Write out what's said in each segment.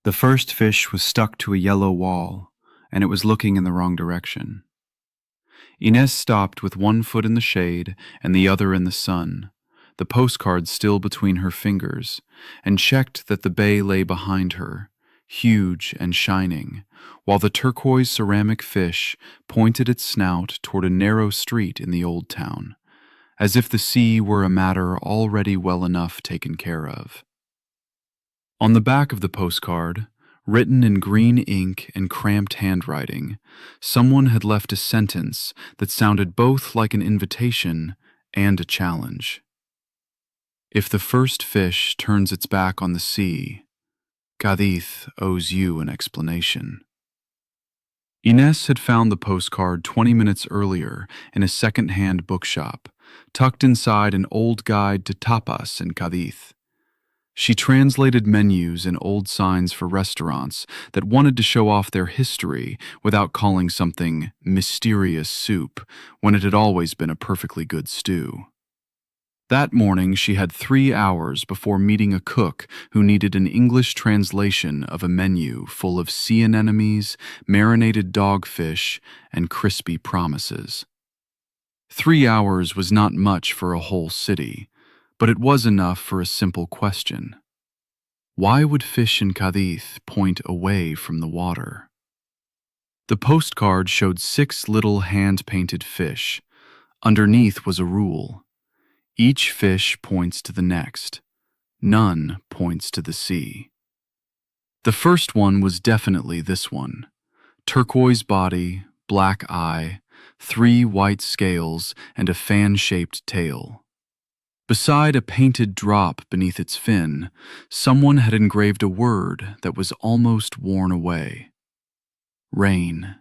The first fish was stuck to a yellow wall, and it was looking in the wrong direction. Inés stopped with one foot in the shade and the other in the sun, the postcard still between her fingers, and checked that the bay lay behind her, huge and shining, while the turquoise ceramic fish pointed its snout toward a narrow street in the old town, as if the sea were a matter already well enough taken care of. On the back of the postcard, written in green ink and cramped handwriting, someone had left a sentence that sounded both like an invitation and a challenge. If the first fish turns its back on the sea, Cádiz owes you an explanation. Inés had found the postcard 20 minutes earlier in a second-hand bookshop, tucked inside an old guide to tapas in Cádiz. She translated menus and old signs for restaurants that wanted to show off their history without calling something mysterious soup when it had always been a perfectly good stew. That morning she had 3 hours before meeting a cook who needed an English translation of a menu full of sea anemones, marinated dogfish, and crispy promises. 3 hours was not much for a whole city, but it was enough for a simple question. Why would fish in Cádiz point away from the water? The postcard showed 6 little hand-painted fish. Underneath was a rule. Each fish points to the next. None points to the sea. The first one was definitely this one. Turquoise body, black eye, 3 white scales, and a fan-shaped tail. Beside a painted drop beneath its fin, someone had engraved a word that was almost worn away. Rain.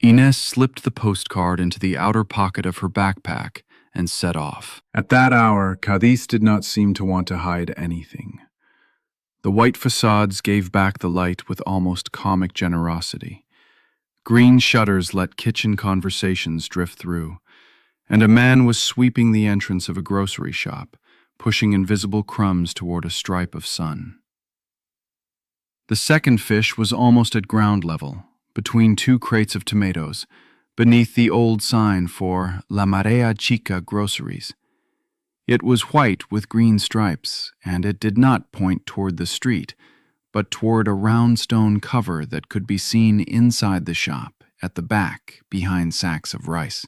Inés slipped the postcard into the outer pocket of her backpack and set off. At that hour, Cádiz did not seem to want to hide anything. The white facades gave back the light with almost comic generosity. Green shutters let kitchen conversations drift through, and a man was sweeping the entrance of a grocery shop, pushing invisible crumbs toward a stripe of sun. The second fish was almost at ground level, between 2 crates of tomatoes, beneath the old sign for La Marea Chica groceries. It was white with green stripes, and it did not point toward the street, but toward a round stone cover that could be seen inside the shop, at the back, behind sacks of rice.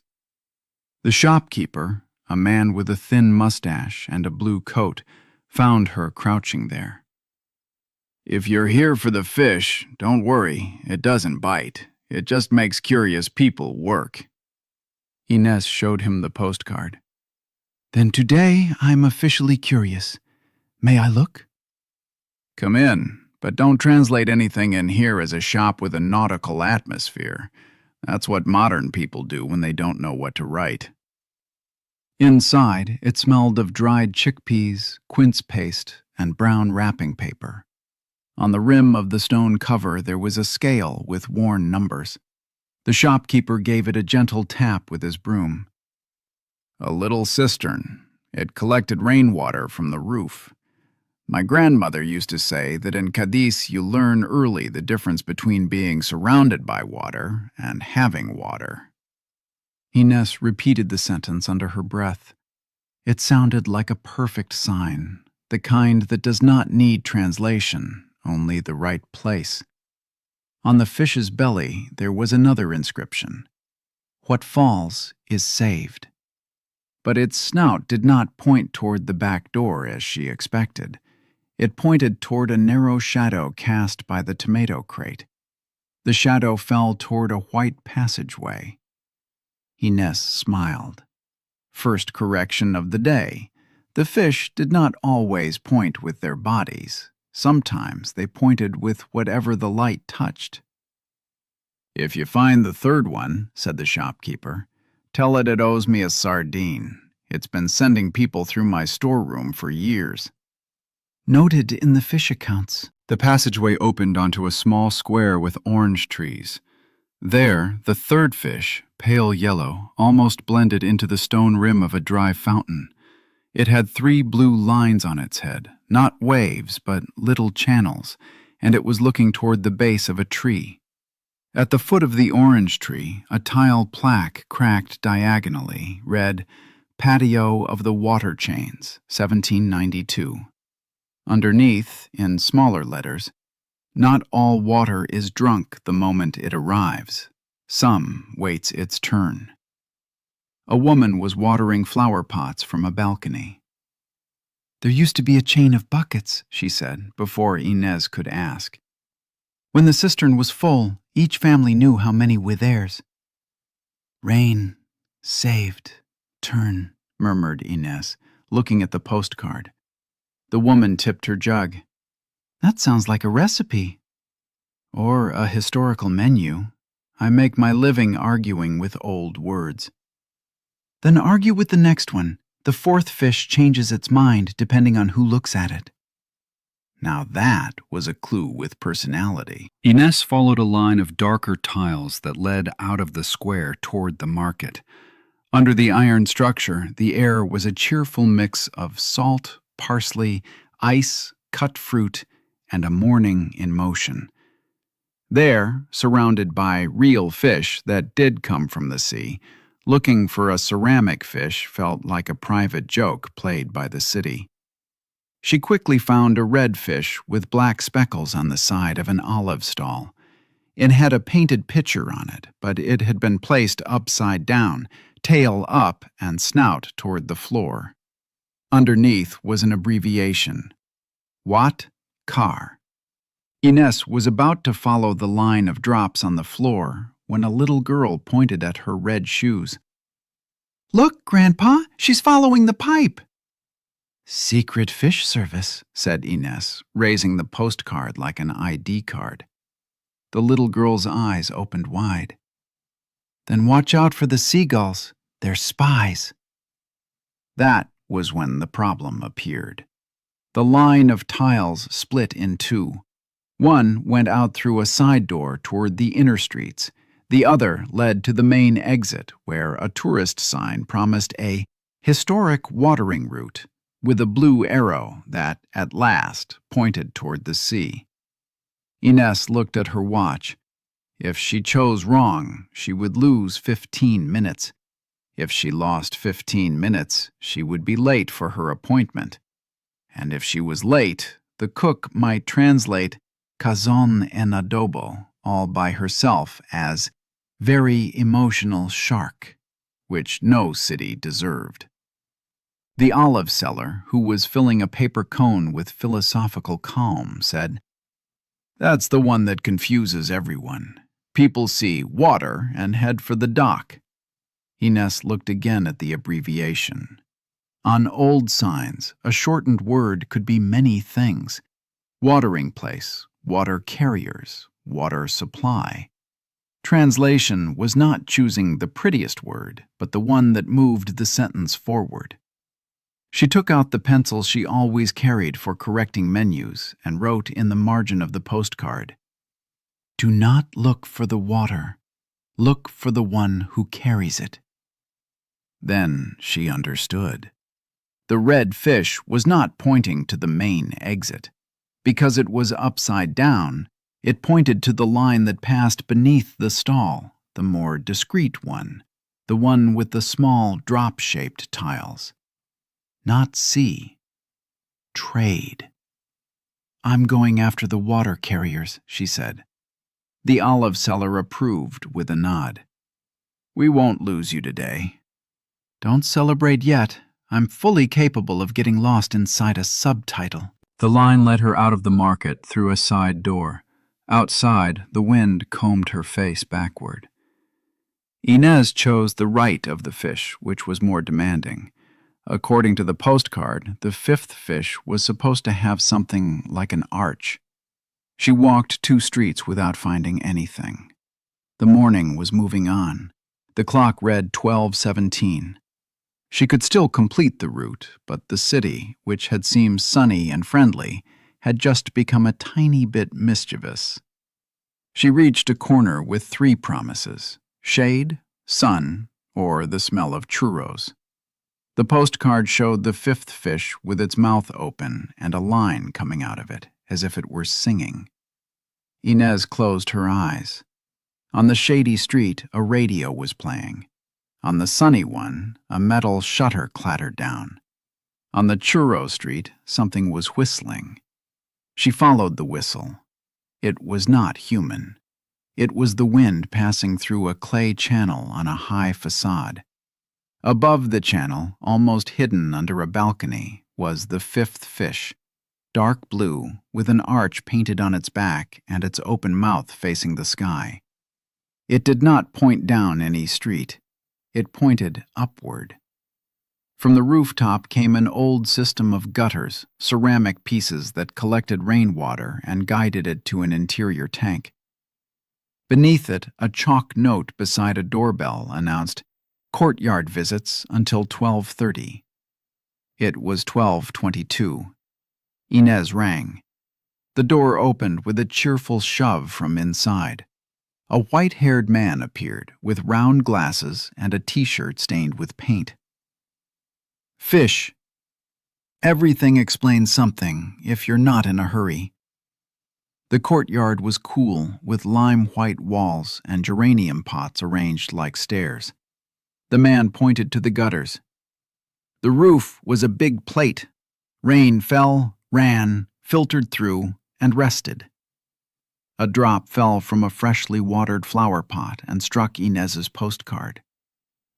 The shopkeeper, a man with a thin mustache and a blue coat, found her crouching there. "If you're here for the fish, don't worry, it doesn't bite. It just makes curious people work." Inés showed him the postcard. "Then today I'm officially curious. May I look?" "Come in, but don't translate anything in here as a shop with a nautical atmosphere. That's what modern people do when they don't know what to write." Inside, it smelled of dried chickpeas, quince paste, and brown wrapping paper. On the rim of the stone cover there was a scale with worn numbers. The shopkeeper gave it a gentle tap with his broom. "A little cistern. It collected rainwater from the roof. My grandmother used to say that in Cádiz you learn early the difference between being surrounded by water and having water." Inés repeated the sentence under her breath. It sounded like a perfect sign, the kind that does not need translation, only the right place. On the fish's belly there was another inscription. "What falls is saved." But its snout did not point toward the back door as she expected. It pointed toward a narrow shadow cast by the tomato crate. The shadow fell toward a white passageway. Inés smiled. First correction of the day. The fish did not always point with their bodies. Sometimes they pointed with whatever the light touched. "If you find the third one," said the shopkeeper, "tell it owes me a sardine. It's been sending people through my storeroom for years." Noted in the fish accounts. The passageway opened onto a small square with orange trees. There, the third fish, pale yellow, almost blended into the stone rim of a dry fountain. It had 3 blue lines on its head, not waves, but little channels, and it was looking toward the base of a tree. At the foot of the orange tree, a tile plaque cracked diagonally read, "Patio of the Water Chains, 1792. Underneath, in smaller letters, "Not all water is drunk the moment it arrives. Some waits its turn." A woman was watering flower pots from a balcony. "There used to be a chain of buckets," she said, before Inés could ask. "When the cistern was full, each family knew how many were theirs." "Rain, saved, turn," murmured Inés, looking at the postcard. The woman tipped her jug. "That sounds like a recipe." "Or a historical menu. I make my living arguing with old words." "Then argue with the next one. The fourth fish changes its mind depending on who looks at it." Now that was a clue with personality. Inés followed a line of darker tiles that led out of the square toward the market. Under the iron structure, the air was a cheerful mix of salt, parsley, ice, cut fruit, and a morning in motion. There, surrounded by real fish that did come from the sea, looking for a ceramic fish felt like a private joke played by the city. She quickly found a red fish with black speckles on the side of an olive stall. It had a painted picture on it, but it had been placed upside down, tail up and snout toward the floor. Underneath was an abbreviation, Watt Car. Inés was about to follow the line of drops on the floor when a little girl pointed at her red shoes. "Look, Grandpa, she's following the pipe." "Secret fish service," said Inés, raising the postcard like an ID card. The little girl's eyes opened wide. "Then watch out for the seagulls. They're spies." That was when the problem appeared. The line of tiles split in two. One went out through a side door toward the inner streets. The other led to the main exit, where a tourist sign promised a historic watering route with a blue arrow that, at last, pointed toward the sea. Inés looked at her watch. If she chose wrong, she would lose 15 minutes. If she lost 15 minutes, she would be late for her appointment. And if she was late, the cook might translate "cazón en adobo" all by herself as "very emotional shark," which no city deserved. The olive seller, who was filling a paper cone with philosophical calm, said, "That's the one that confuses everyone. People see water and head for the dock." Inés looked again at the abbreviation. On old signs, a shortened word could be many things. Watering place, water carriers, water supply. Translation was not choosing the prettiest word, but the one that moved the sentence forward. She took out the pencil she always carried for correcting menus and wrote in the margin of the postcard, "Do not look for the water. Look for the one who carries it." Then she understood. The red fish was not pointing to the main exit. Because it was upside down, it pointed to the line that passed beneath the stall, the more discreet one, the one with the small drop-shaped tiles. Not sea. Trade. "I'm going after the water carriers," she said. The olive seller approved with a nod. "We won't lose you today." "Don't celebrate yet. I'm fully capable of getting lost inside a subtitle." The line led her out of the market through a side door. Outside, the wind combed her face backward. Inés chose the right of the fish, which was more demanding. According to the postcard, the fifth fish was supposed to have something like an arch. She walked 2 streets without finding anything. The morning was moving on. The clock read 12:17. She could still complete the route, but the city, which had seemed sunny and friendly, had just become a tiny bit mischievous. She reached a corner with 3 promises: shade, sun, or the smell of churros. The postcard showed the fifth fish with its mouth open and a line coming out of it, as if it were singing. Inés closed her eyes. On the shady street, a radio was playing. On the sunny one, a metal shutter clattered down. On the churro street, something was whistling. She followed the whistle. It was not human. It was the wind passing through a clay channel on a high facade. Above the channel, almost hidden under a balcony, was the fifth fish, dark blue, with an arch painted on its back and its open mouth facing the sky. It did not point down any street. It pointed upward. From the rooftop came an old system of gutters, ceramic pieces that collected rainwater and guided it to an interior tank. Beneath it, a chalk note beside a doorbell announced, "Courtyard visits until 12:30. It was 12:22. Inés rang. The door opened with a cheerful shove from inside. A white-haired man appeared, with round glasses and a t-shirt stained with paint. "Fish. Everything explains something, if you're not in a hurry." The courtyard was cool, with lime-white walls and geranium pots arranged like stairs. The man pointed to the gutters. The roof was a big plate. Rain fell, ran, filtered through, and rested. A drop fell from a freshly watered flower pot and struck Inés's postcard.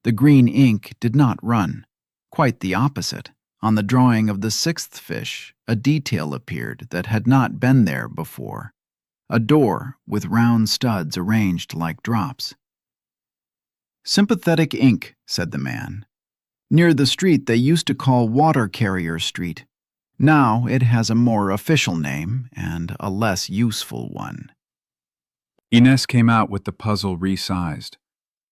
The green ink did not run. Quite the opposite. On the drawing of the sixth fish, a detail appeared that had not been there before. A door with round studs arranged like drops. "Sympathetic ink," said the man. "Near the street they used to call Water Carrier Street. Now it has a more official name and a less useful one." Inés came out with the puzzle resized.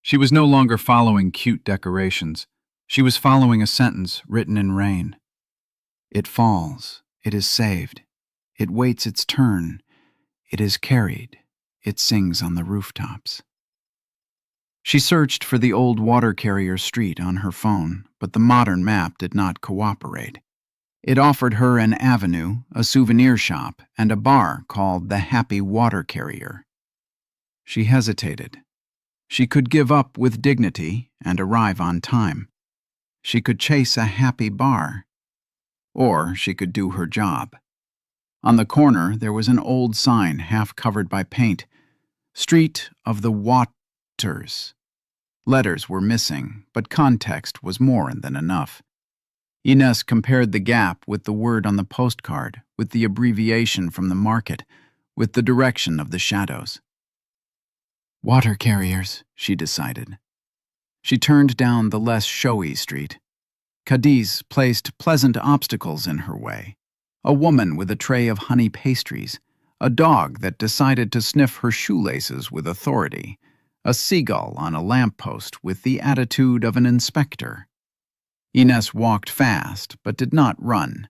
She was no longer following cute decorations. She was following a sentence written in rain. "It falls. It is saved. It waits its turn. It is carried. It sings on the rooftops." She searched for the old Water Carrier Street on her phone, but the modern map did not cooperate. It offered her an avenue, a souvenir shop, and a bar called the Happy Water Carrier. She hesitated. She could give up with dignity and arrive on time. She could chase a happy bar. Or she could do her job. On the corner there was an old sign half covered by paint. "Street of the Waters." Letters were missing, but context was more than enough. Inés compared the gap with the word on the postcard, with the abbreviation from the market, with the direction of the shadows. Water carriers, she decided. She turned down the less showy street. Cádiz placed pleasant obstacles in her way. A woman with a tray of honey pastries, a dog that decided to sniff her shoelaces with authority, a seagull on a lamppost with the attitude of an inspector. Inés walked fast, but did not run.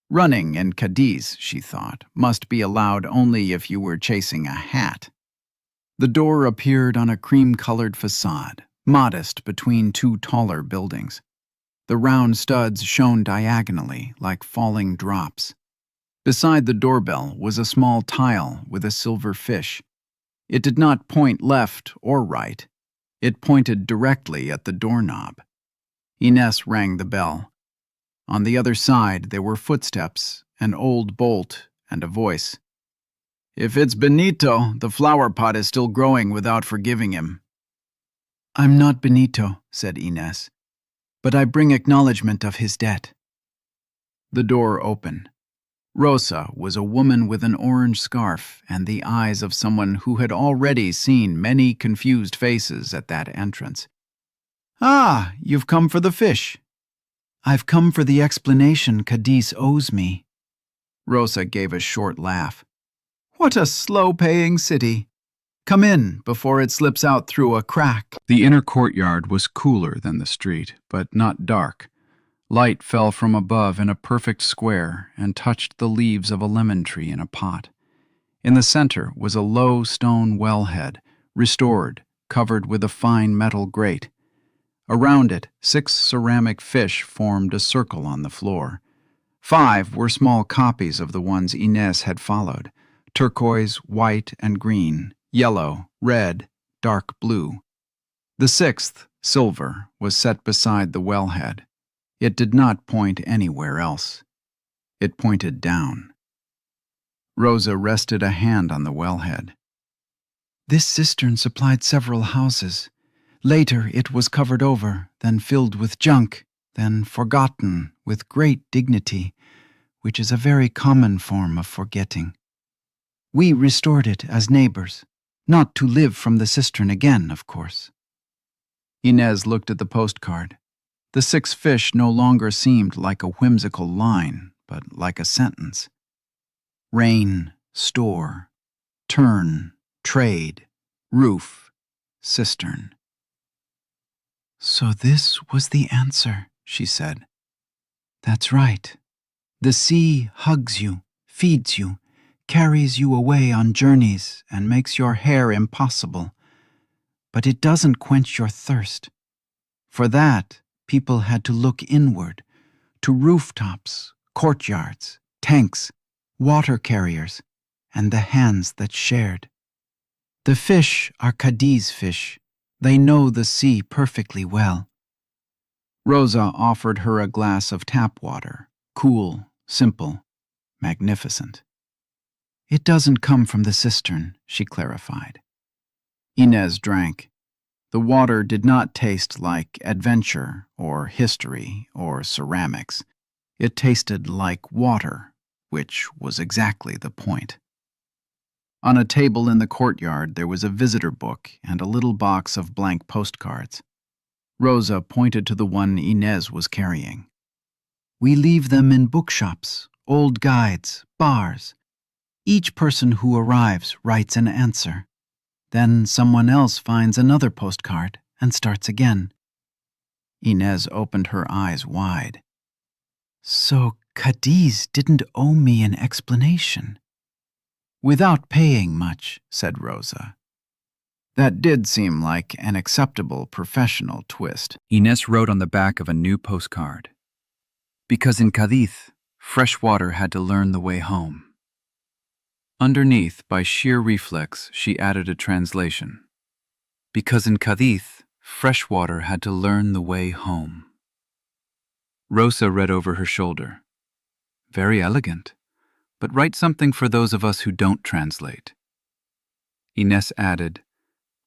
Running in Cádiz, she thought, must be allowed only if you were chasing a hat. The door appeared on a cream-colored facade, modest between two taller buildings. The round studs shone diagonally, like falling drops. Beside the doorbell was a small tile with a silver fish. It did not point left or right. It pointed directly at the doorknob. Inés rang the bell. On the other side there were footsteps, an old bolt, and a voice. "If it's Benito, the flower pot is still growing without forgiving him." "I'm not Benito," said Inés, "but I bring acknowledgement of his debt." The door opened. Rosa was a woman with an orange scarf and the eyes of someone who had already seen many confused faces at that entrance. "Ah, you've come for the fish." "I've come for the explanation Cádiz owes me." Rosa gave a short laugh. "What a slow-paying city. Come in before it slips out through a crack." The inner courtyard was cooler than the street, but not dark. Light fell from above in a perfect square and touched the leaves of a lemon tree in a pot. In the center was a low stone wellhead, restored, covered with a fine metal grate. Around it, 6 ceramic fish formed a circle on the floor. 5 were small copies of the ones Inés had followed, turquoise, white, and green, yellow, red, dark blue. The sixth, silver, was set beside the wellhead. It did not point anywhere else. It pointed down. Rosa rested a hand on the wellhead. This cistern supplied several houses. Later it was covered over, then filled with junk, then forgotten with great dignity, which is a very common form of forgetting. We restored it as neighbors, not to live from the cistern again, of course. Inés looked at the postcard. The 6 fish no longer seemed like a whimsical line, but like a sentence. Rain, store, turn, trade, roof, cistern. So this was the answer, she said. That's right. The sea hugs you, feeds you, carries you away on journeys and makes your hair impossible. But it doesn't quench your thirst. For that, people had to look inward, to rooftops, courtyards, tanks, water carriers, and the hands that shared. The fish are Cádiz fish. They know the sea perfectly well. Rosa offered her a glass of tap water, cool, simple, magnificent. It doesn't come from the cistern, she clarified. Inés drank. The water did not taste like adventure or history or ceramics. It tasted like water, which was exactly the point. On a table in the courtyard there was a visitor book and a little box of blank postcards. Rosa pointed to the one Inés was carrying. We leave them in bookshops, old guides, bars. Each person who arrives writes an answer. Then someone else finds another postcard and starts again. Inés opened her eyes wide. So Cádiz didn't owe me an explanation. Without paying much, said Rosa. That did seem like an acceptable professional twist. Inés wrote on the back of a new postcard. Because in Cádiz, fresh water had to learn the way home. Underneath, by sheer reflex, she added a translation. Because in Cádiz, fresh water had to learn the way home. Rosa read over her shoulder. Very elegant, but write something for those of us who don't translate. Inés added,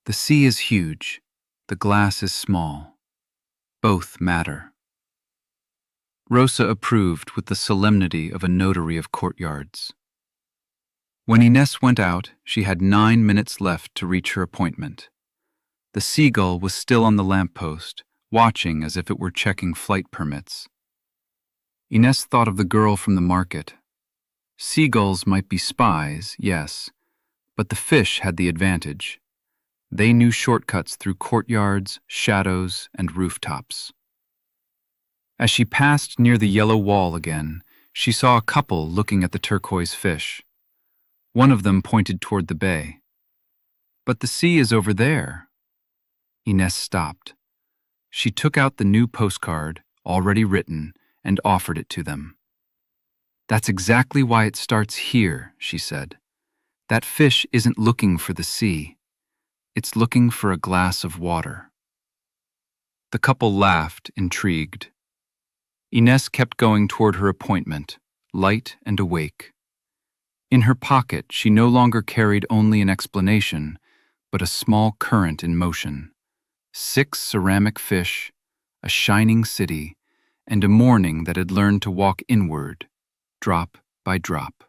the sea is huge, the glass is small. Both matter. Rosa approved with the solemnity of a notary of courtyards. When Inés went out, she had 9 minutes left to reach her appointment. The seagull was still on the lamppost, watching as if it were checking flight permits. Inés thought of the girl from the market. Seagulls might be spies, yes, but the fish had the advantage. They knew shortcuts through courtyards, shadows, and rooftops. As she passed near the yellow wall again, she saw a couple looking at the turquoise fish. One of them pointed toward the bay. But the sea is over there. Inés stopped. She took out the new postcard, already written, and offered it to them. That's exactly why it starts here, she said. That fish isn't looking for the sea. It's looking for a glass of water. The couple laughed, intrigued. Inés kept going toward her appointment, light and awake. In her pocket, she no longer carried only an explanation, but a small current in motion. 6 ceramic fish, a shining city, and a morning that had learned to walk inward, drop by drop.